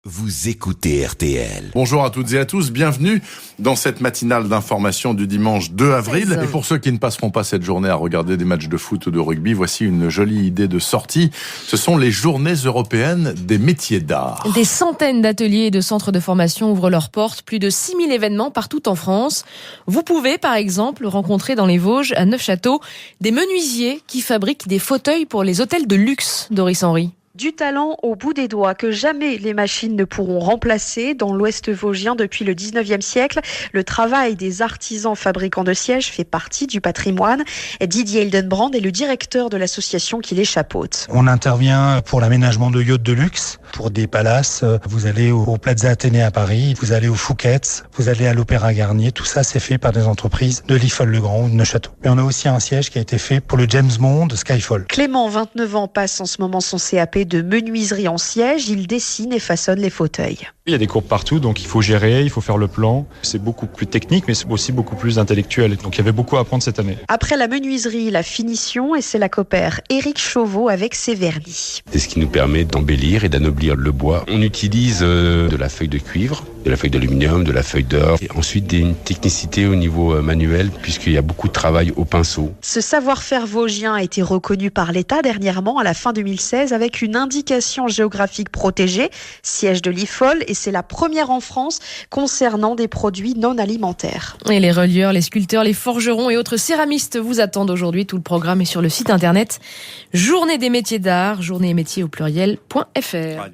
Vous écoutez RTL. Bonjour à toutes et à tous, bienvenue dans cette matinale d'information du dimanche 2 avril. Et pour ceux qui ne passeront pas cette journée à regarder des matchs de foot ou de rugby, voici une jolie idée de sortie. Ce sont les journées européennes des métiers d'art. Des centaines d'ateliers et de centres de formation ouvrent leurs portes, plus de 6000 événements partout en France. Vous pouvez par exemple rencontrer dans les Vosges, à Neufchâteau, des menuisiers qui fabriquent des fauteuils pour les hôtels de luxe, Doris Henry. Du talent au bout des doigts que jamais les machines ne pourront remplacer. Dans l'Ouest vosgien depuis le 19e siècle, le travail des artisans fabricants de sièges fait partie du patrimoine. Didier Hildenbrand est le directeur de l'association qui les chapeaute. On intervient pour l'aménagement de yachts de luxe, pour des palaces. Vous allez au Plaza Athénée à Paris, vous allez au Fouquet's, vous allez à l'Opéra Garnier. Tout ça, c'est fait par des entreprises de Liffol-le-Grand ou de Neufchâteau. Et on a aussi un siège qui a été fait pour le James Bond de Skyfall. Clément, 29 ans, passe en ce moment son CAP de menuiserie en siège. Il dessine et façonne les fauteuils. Il y a des courbes partout, donc il faut gérer, il faut faire le plan. C'est beaucoup plus technique, mais c'est aussi beaucoup plus intellectuel. Donc il y avait beaucoup à apprendre cette année. Après la menuiserie, la finition, et c'est la coopère Éric Chauveau avec ses vernis. C'est ce qui nous permet d'embellir et d'anoblir le bois. On utilise de la feuille de cuivre, de la feuille d'aluminium, de la feuille d'or. Et ensuite, une technicité au niveau manuel, puisqu'il y a beaucoup de travail au pinceau. Ce savoir-faire vosgien a été reconnu par l'État dernièrement, à la fin 2016, avec une indication géographique protégée, siège de l'IFOL, et c'est la première en France concernant des produits non alimentaires. Et les relieurs, les sculpteurs, les forgerons et autres céramistes vous attendent aujourd'hui. Tout le programme est sur le site internet journée des métiers d'art, journée et métiers au pluriel.fr.